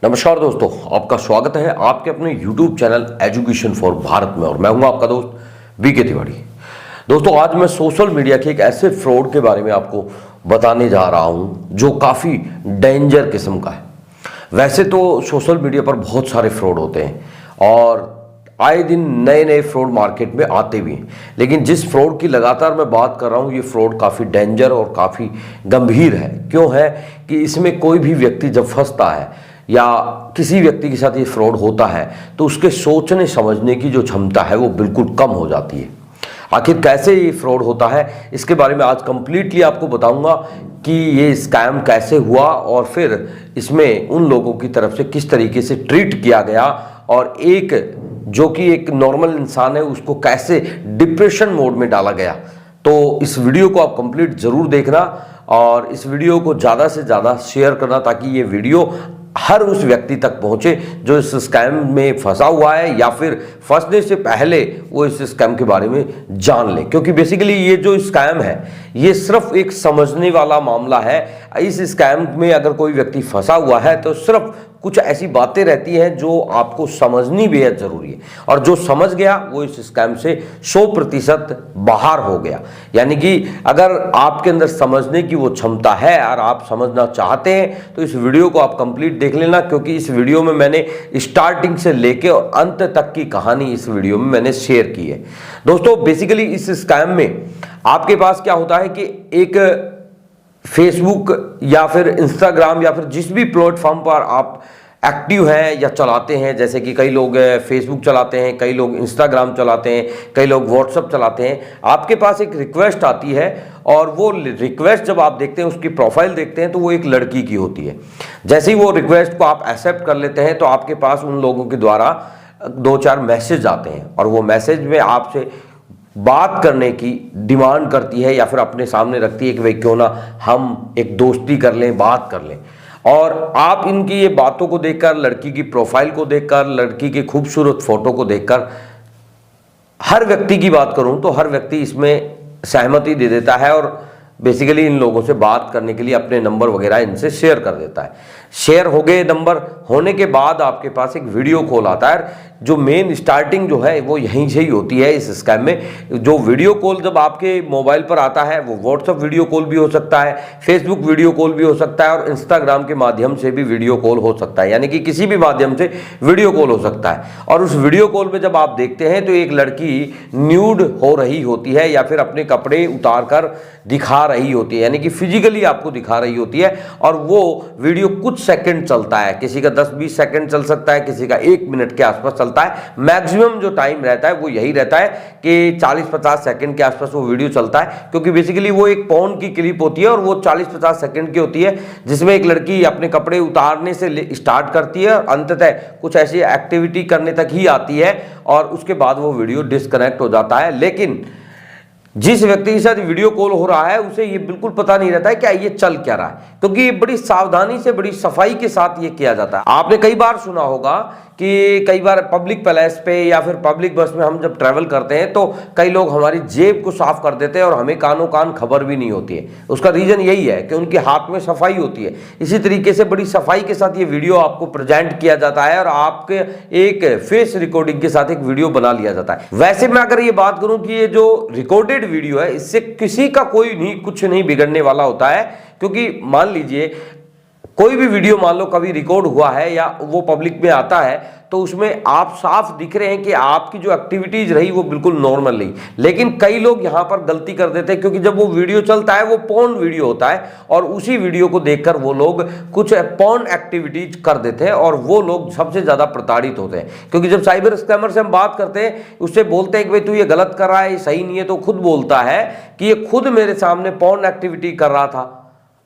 नमस्कार दोस्तों, आपका स्वागत है आपके अपने YouTube channel education for Bharat में। और मैं हूं आपका दोस्त बीके तिवारी। दोस्तों, आज मैं सोशल मीडिया के एक ऐसे फ्रॉड के बारे में आपको बताने जा रहा हूं जो काफ़ी डेंजर किस्म का है। वैसे तो सोशल मीडिया पर बहुत सारे फ्रॉड होते हैं और आए दिन नए नए फ्रॉड मार्केट में आते भी हैं, लेकिन जिस फ्रॉड की लगातार मैं बात कर रहा हूँ ये फ्रॉड काफ़ी डेंजर और काफ़ी गंभीर है। क्यों है कि इसमें कोई भी व्यक्ति जब फंसता है या किसी व्यक्ति के साथ ये फ्रॉड होता है तो उसके सोचने समझने की जो क्षमता है वो बिल्कुल कम हो जाती है। आखिर कैसे ये फ्रॉड होता है इसके बारे में आज कंप्लीटली आपको बताऊंगा कि ये स्कैम कैसे हुआ और फिर इसमें उन लोगों की तरफ से किस तरीके से ट्रीट किया गया और एक जो कि एक नॉर्मल इंसान है उसको कैसे डिप्रेशन मोड में डाला गया। तो इस वीडियो को आप कंप्लीट जरूर देखना और इस वीडियो को ज़्यादा से ज़्यादा शेयर करना ताकि ये वीडियो हर उस व्यक्ति तक पहुंचे जो इस स्कैम में फंसा हुआ है या फिर फंसने से पहले वो इस स्कैम के बारे में जान ले। क्योंकि बेसिकली ये जो स्कैम है ये सिर्फ एक समझने वाला मामला है। इस स्कैम में अगर कोई व्यक्ति फंसा हुआ है तो सिर्फ कुछ ऐसी बातें रहती हैं जो आपको समझनी बेहद जरूरी है और जो समझ गया वो इस स्कैम से 100% बाहर हो गया। यानी कि अगर आपके अंदर समझने की वो क्षमता है और आप समझना चाहते हैं तो इस वीडियो को आप कंप्लीट देख लेना, क्योंकि इस वीडियो में मैंने स्टार्टिंग से लेके और अंत तक की कहानी इस वीडियो में मैंने शेयर की है। दोस्तों, बेसिकली इस स्कैम में आपके पास क्या होता है कि एक फेसबुक या फिर इंस्टाग्राम या फिर जिस भी प्लेटफॉर्म पर आप एक्टिव हैं या चलाते हैं, जैसे कि कई लोग फेसबुक चलाते हैं, कई लोग इंस्टाग्राम चलाते हैं, कई लोग व्हाट्सएप चलाते हैं, आपके पास एक रिक्वेस्ट आती है और वो रिक्वेस्ट जब आप देखते हैं उसकी प्रोफाइल देखते हैं तो वो एक लड़की की होती है। जैसे ही वो रिक्वेस्ट को आप एक्सेप्ट कर लेते हैं तो आपके पास उन लोगों के द्वारा 2-4 मैसेज आते हैं और वो मैसेज में आपसे बात करने की डिमांड करती है या फिर अपने सामने रखती है कि भाई क्यों ना हम एक दोस्ती कर लें, बात कर लें। और आप इनकी ये बातों को देखकर, लड़की की प्रोफाइल को देखकर, लड़की की खूबसूरत फोटो को देखकर, हर व्यक्ति की बात करूं तो हर व्यक्ति इसमें सहमति दे देता है और बेसिकली इन लोगों से बात करने के लिए अपने नंबर वगैरह इनसे शेयर कर देता है। शेयर हो गए नंबर होने के बाद आपके पास एक वीडियो कॉल आता है। जो मेन स्टार्टिंग जो है वो यहीं से ही होती है इस स्कैम में। जो वीडियो कॉल जब आपके मोबाइल पर आता है वो व्हाट्सएप वीडियो कॉल भी हो सकता है, फेसबुक वीडियो कॉल भी हो सकता है और इंस्टाग्राम के माध्यम से भी वीडियो कॉल हो सकता है। यानी कि किसी भी माध्यम से वीडियो कॉल हो सकता है। और उस वीडियो कॉल में जब आप देखते हैं तो एक लड़की न्यूड हो रही होती है या फिर अपने कपड़े उतार कर दिखा रही होती है, यानी कि फिजिकली आपको दिखा रही होती है। और वो वीडियो कुछ सेकंड चलता है, किसी का 10-20 सेकंड चल सकता है, किसी का 1 मिनट के आसपास चलता है। मैक्सिमम जो टाइम रहता है वो यही रहता है कि 40-50 सेकंड के आसपास वो वीडियो चलता है, क्योंकि बेसिकली वो एक पॉर्न की क्लिप होती है और वो 40-50 सेकंड की होती है, जिसमें एक लड़की अपने कपड़े उतारने से स्टार्ट करती है और अंततः कुछ ऐसी एक्टिविटी करने तक ही आती है और उसके बाद वो वीडियो डिस्कनेक्ट हो जाता है। लेकिन जिस व्यक्ति के साथ वीडियो कॉल हो रहा है उसे ये बिल्कुल पता नहीं रहता है क्या ये चल क्या रहा है, क्योंकि ये बड़ी सावधानी से, बड़ी सफाई के साथ ये किया जाता है। आपने कई बार सुना होगा कि कई बार पब्लिक प्लेस पे या फिर पब्लिक बस में हम जब ट्रैवल करते हैं तो कई लोग हमारी जेब को साफ कर देते हैं और हमें कानों कान खबर भी नहीं होती है। उसका रीजन यही है कि उनके हाथ में सफाई होती है। इसी तरीके से बड़ी सफाई के साथ ये वीडियो आपको प्रेजेंट किया जाता है और आपके एक फेस रिकॉर्डिंग के साथ एक वीडियो बना लिया जाता है। वैसे मैं अगर ये बात करूं कि ये जो रिकॉर्डेड वीडियो है इससे किसी का कोई नहीं, कुछ नहीं बिगड़ने वाला होता है, क्योंकि मान लीजिए कोई भी वीडियो मान लो कभी रिकॉर्ड हुआ है या वो पब्लिक में आता है तो उसमें आप साफ दिख रहे हैं कि आपकी जो एक्टिविटीज रही वो बिल्कुल नॉर्मल नहीं। लेकिन कई लोग यहां पर गलती कर देते हैं, क्योंकि जब वो वीडियो चलता है वो पॉर्न वीडियो होता है और उसी वीडियो को देखकर वो लोग कुछ पॉर्न एक्टिविटीज कर देते हैं और वो लोग सबसे ज्यादा प्रताड़ित होते हैं। क्योंकि जब साइबर स्कैमर से हम बात करते हैं उससे बोलते हैं कि भाई तू ये गलत कर रहा है, ये सही नहीं है, तो खुद बोलता है कि ये खुद मेरे सामने पॉर्न एक्टिविटी कर रहा था,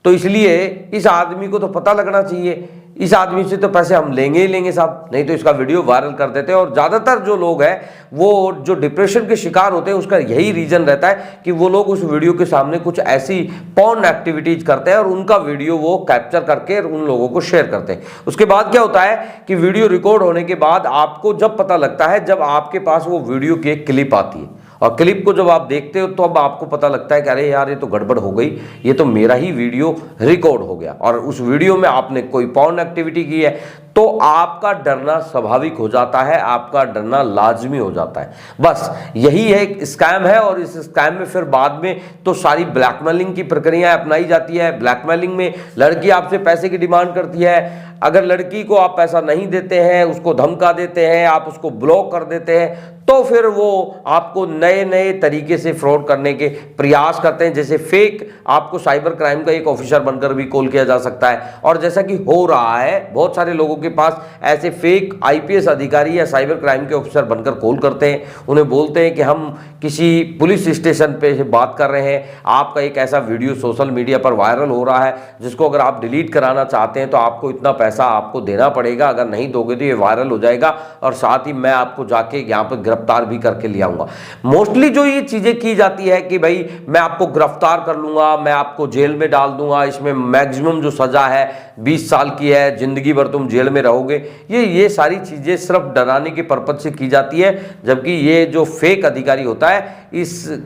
तो इसलिए इस आदमी को तो पता लगना चाहिए, इस आदमी से तो पैसे हम लेंगे ही लेंगे साहब, नहीं तो इसका वीडियो वायरल कर देते हैं। और ज़्यादातर जो लोग हैं वो जो डिप्रेशन के शिकार होते हैं उसका यही रीज़न रहता है कि वो लोग उस वीडियो के सामने कुछ ऐसी पॉर्न एक्टिविटीज करते हैं और उनका वीडियो वो कैप्चर करके उन लोगों को शेयर करते हैं। उसके बाद क्या होता है कि वीडियो रिकॉर्ड होने के बाद आपको जब पता लगता है, जब आपके पास वो वीडियो की एक क्लिप आती है और क्लिप को जब आप देखते हो तो अब आपको पता लगता है कि अरे यार ये तो गड़बड़ हो गई, ये तो मेरा ही वीडियो रिकॉर्ड हो गया और उस वीडियो में आपने कोई पॉर्न एक्टिविटी की है। तो आपका डरना स्वाभाविक हो जाता है, आपका डरना लाजमी हो जाता है। बस यही एक स्कैम है। और इस स्कैम में फिर बाद में तो सारी ब्लैकमेलिंग की प्रक्रिया अपनाई जाती है। ब्लैकमेलिंग में लड़की आपसे पैसे की डिमांड करती है, अगर लड़की को आप पैसा नहीं देते हैं, उसको धमका देते हैं, आप उसको ब्लॉक कर देते हैं, तो फिर वो आपको नए नए तरीके से फ्रॉड करने के प्रयास करते हैं। जैसे फेक आपको साइबर क्राइम का एक ऑफिसर बनकर भी कॉल किया जा सकता है, और जैसा कि हो रहा है बहुत सारे लोगों के पास ऐसे फेक आईपीएस अधिकारी या साइबर क्राइम के ऑफिसर बनकर कॉल करते हैं। उन्हें बोलते हैं कि हम किसी पुलिस स्टेशन पे से बात कर रहे हैं, आपका एक ऐसा वीडियो सोशल मीडिया पर वायरल हो रहा है जिसको अगर आप डिलीट कराना चाहते हैं तो आपको इतना पैसा आपको देना पड़ेगा, अगर नहीं दोगे तो ये वायरल हो जाएगा, और साथ ही मैं आपको जाके यहाँ पर गिरफ्तार भी करके ले आऊंगा। मोस्टली जो ये चीजें की जाती है कि भाई मैं आपको गिरफ्तार कर लूंगा, मैं आपको जेल में डाल दूंगा, इसमें मैक्सिमम जो सजा है 20 साल की है, जिंदगी भर तुम जेल में रहोगे, ये सारी चीजें सिर्फ डराने के पर्पज से की जाती है। जबकि ये जो फेक अधिकारी होता है, इस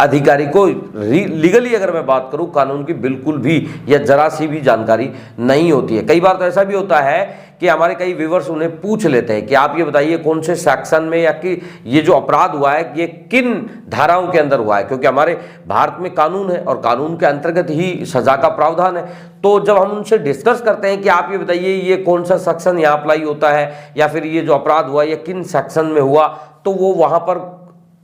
अधिकारी को लीगली अगर मैं बात करूं कानून की बिल्कुल भी या जरा सी भी जानकारी नहीं होती है। कई बार तो ऐसा भी होता है कि हमारे कई व्यूअर्स उन्हें पूछ लेते हैं कि आप ये बताइए कौन से सेक्शन में या कि ये जो अपराध हुआ है ये किन धाराओं के अंदर हुआ है, क्योंकि हमारे भारत में कानून है और कानून के अंतर्गत ही सजा का प्रावधान है। तो जब हम उनसे डिस्कस करते हैं कि आप ये बताइए ये कौन सा सेक्शन यहाँ अप्लाई होता है या फिर ये जो अपराध हुआ ये किन सेक्शन में हुआ, तो वो वहां पर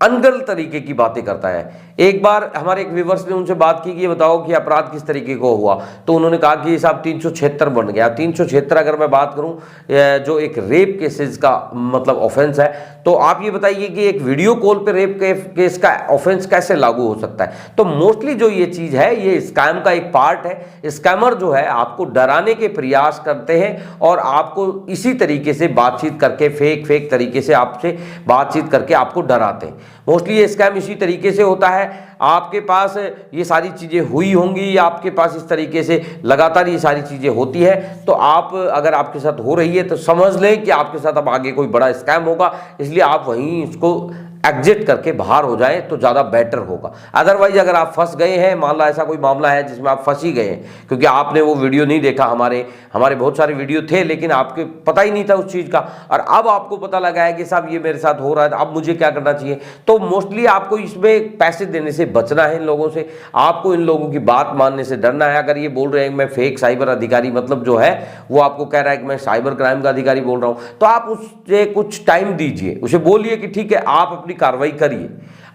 अनगढ़ तरीके की बातें करता है। एक बार हमारे एक व्यूअर्स ने उनसे बात की कि ये बताओ कि अपराध किस तरीके को हुआ, तो उन्होंने कहा कि ये साहब 376 बन गया। 376 अगर मैं बात करूं जो एक रेप केसेस का मतलब ऑफेंस है, तो आप ये बताइए कि एक वीडियो कॉल पे रेप केस का ऑफेंस कैसे लागू हो सकता है। तो मोस्टली जो ये चीज है ये स्कैम का एक पार्ट है। स्कैमर जो है आपको डराने के प्रयास करते हैं और आपको इसी तरीके से बातचीत करके फेक तरीके से आपसे बातचीत करके आपको डराते हैं। मोस्टली ये स्कैम इसी तरीके से होता है। आपके पास ये सारी चीजें हुई होंगी, आपके पास इस तरीके से लगातार ये सारी चीजें होती है, तो आप अगर आपके साथ हो रही है तो समझ लें कि आपके साथ अब आगे कोई बड़ा स्कैम होगा, इसलिए आप वहीं इसको एग्जिट करके बाहर हो जाए तो ज़्यादा बेटर होगा। अदरवाइज अगर आप फंस गए हैं, मान लो ऐसा कोई मामला है जिसमें आप फंस ही गए हैं क्योंकि आपने वो वीडियो नहीं देखा, हमारे बहुत सारे वीडियो थे लेकिन आपके पता ही नहीं था उस चीज़ का, और अब आपको पता लगा है कि साहब ये मेरे साथ हो रहा है, अब मुझे क्या करना चाहिए, तो मोस्टली आपको इसमें पैसे देने से बचना है। इन लोगों से आपको इन लोगों की बात मानने से डरना है। अगर ये बोल रहे हैं मैं फेक साइबर अधिकारी, मतलब जो है वो आपको कह रहा है कि मैं साइबर क्राइम का अधिकारी बोल रहा हूँ, तो आप उससे कुछ टाइम दीजिए, उसे बोलिए कि ठीक है आप अपनी कार्रवाई करिए।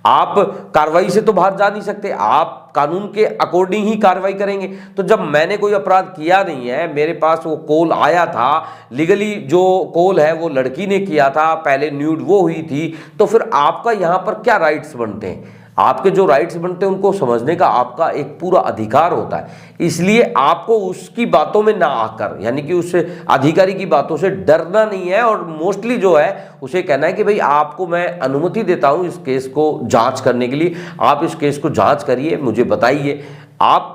आप कार्रवाई से तो बाहर जा नहीं सकते, आप कानून के अकॉर्डिंग ही कार्रवाई करेंगे। तो जब मैंने कोई अपराध किया नहीं है, मेरे पास वो कॉल आया था, लीगली जो कॉल है वो लड़की ने किया था, पहले न्यूड वो हुई थी, तो फिर आपका यहां पर क्या राइट्स बनते हैं? आपके जो राइट्स बनते हैं उनको समझने का आपका एक पूरा अधिकार होता है। इसलिए आपको उसकी बातों में ना आकर, यानी कि उस अधिकारी की बातों से डरना नहीं है, और मोस्टली जो है उसे कहना है कि भाई आपको मैं अनुमति देता हूं इस केस को जांच करने के लिए, आप इस केस को जांच करिए, मुझे बताइए। आप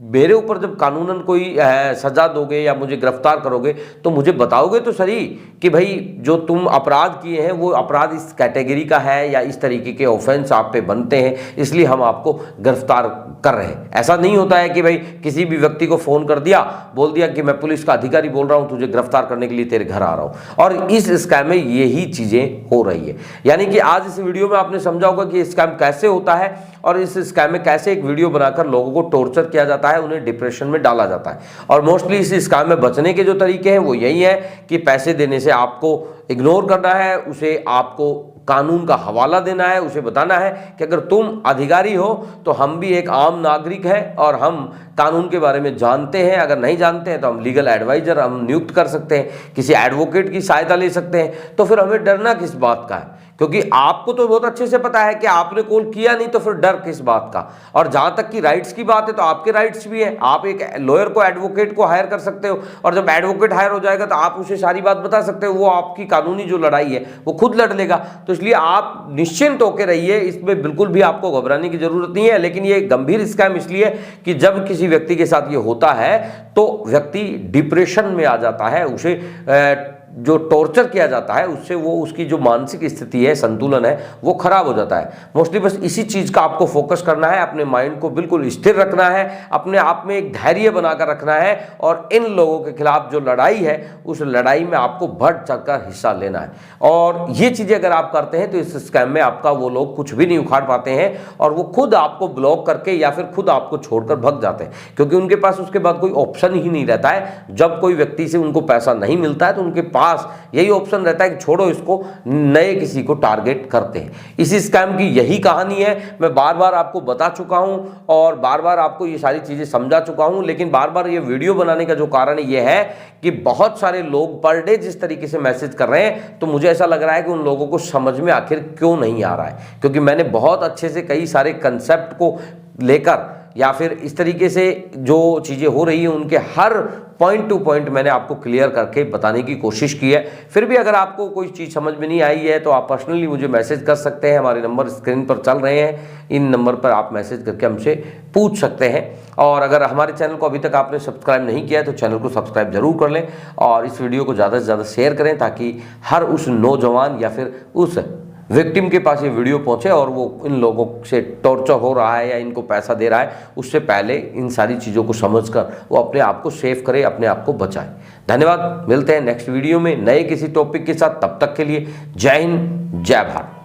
मेरे ऊपर जब कानूनन कोई सजा दोगे या मुझे गिरफ्तार करोगे तो मुझे बताओगे तो सही कि भाई जो तुम अपराध किए हैं वो अपराध इस कैटेगरी का है या इस तरीके के ऑफेंस आप पे बनते हैं, इसलिए हम आपको गिरफ्तार कर रहे हैं। ऐसा नहीं होता है कि भाई किसी भी व्यक्ति को फोन कर दिया, बोल दिया कि मैं पुलिस का अधिकारी बोल रहा हूं, तुझे गिरफ्तार करने के लिए तेरे घर आ रहा हूं, और इस स्कैम में यही चीजें हो रही है। यानी कि आज इस वीडियो में आपने समझा होगा कि स्कैम कैसे होता है और इस स्कैम में कैसे एक वीडियो बनाकर लोगों को टॉर्चर किया जाता है, उन्हें डिप्रेशन में डाला जाता है। और मोस्टली इस स्कैम में बचने के जो तरीके हैं वो यही है कि पैसे देने से आपको इग्नोर करना है, उसे आपको कानून का हवाला देना है, उसे बताना है कि अगर तुम अधिकारी हो तो हम भी एक आम नागरिक हैं और हम कानून के बारे में जानते हैं, अगर नहीं जानते हैं तो हम लीगल एडवाइजर हम नियुक्त कर सकते हैं, किसी एडवोकेट की सहायता ले सकते हैं। तो फिर हमें डरना किस बात का है, क्योंकि आपको तो बहुत अच्छे से पता है कि आपने कॉल किया नहीं, तो फिर डर किस बात का। और जहां तक की राइट्स की बात है तो आपके राइट्स भी हैं, आप एक लॉयर को एडवोकेट को हायर कर सकते हो, और जब एडवोकेट हायर हो जाएगा तो आप उसे सारी बात बता सकते हो, वो आपकी कानूनी जो लड़ाई है वो खुद लड़ लेगा। तो इसलिए आप निश्चिंत होकर रहिए, इसमें बिल्कुल भी आपको घबराने की जरूरत नहीं है। लेकिन ये गंभीर स्कैम इसलिए कि जब किसी व्यक्ति के साथ ये होता है तो व्यक्ति डिप्रेशन में आ जाता है, उसे जो टॉर्चर किया जाता है उससे वो उसकी जो मानसिक स्थिति है, संतुलन है, वो खराब हो जाता है। मोस्टली बस इसी चीज़ का आपको फोकस करना है, अपने माइंड को बिल्कुल स्थिर रखना है, अपने आप में एक धैर्य बनाकर रखना है और इन लोगों के खिलाफ जो लड़ाई है उस लड़ाई में आपको बढ़ चढ़कर हिस्सा लेना है। और ये चीज़ें अगर आप करते हैं तो इस स्कैम में आपका वो लोग कुछ भी नहीं उखाड़ पाते हैं और वो खुद आपको ब्लॉक करके या फिर खुद आपको छोड़कर भग जाते हैं, क्योंकि उनके पास उसके बाद कोई ऑप्शन ही नहीं रहता है। जब कोई व्यक्ति से उनको पैसा नहीं मिलता है तो उनके पास यही ऑप्शन रहता है कि छोड़ो इसको, नए किसी को टारगेट करते हैं। इसी स्कैम की यही कहानी है। मैं बार बार आपको बता चुका हूं और बार बार आपको ये सारी चीजें समझा चुका हूं, लेकिन बार बार ये वीडियो बनाने का जो कारण ये है कि बहुत सारे लोग पर डे जिस तरीके से मैसेज कर रहे हैं, तो मुझे ऐसा लग रहा है कि उन लोगों को समझ में आखिर क्यों नहीं आ रहा है, क्योंकि मैंने बहुत अच्छे से कई सारे कंसेप्ट को लेकर या फिर इस तरीके से जो चीज़ें हो रही हैं उनके हर पॉइंट टू पॉइंट मैंने आपको क्लियर करके बताने की कोशिश की है। फिर भी अगर आपको कोई चीज़ समझ में नहीं आई है तो आप पर्सनली मुझे मैसेज कर सकते हैं। हमारे नंबर स्क्रीन पर चल रहे हैं, इन नंबर पर आप मैसेज करके हमसे पूछ सकते हैं। और अगर हमारे चैनल को अभी तक आपने सब्सक्राइब नहीं किया है तो चैनल को सब्सक्राइब जरूर कर लें और इस वीडियो को ज़्यादा से ज़्यादा शेयर करें, ताकि हर उस नौजवान या फिर उस विक्टिम के पास ये वीडियो पहुंचे और वो इन लोगों से टॉर्चर हो रहा है या इनको पैसा दे रहा है उससे पहले इन सारी चीज़ों को समझकर वो अपने आप को सेव करे, अपने आप को बचाए। धन्यवाद, मिलते हैं नेक्स्ट वीडियो में नए किसी टॉपिक के साथ। तब तक के लिए जय हिंद, जय भारत।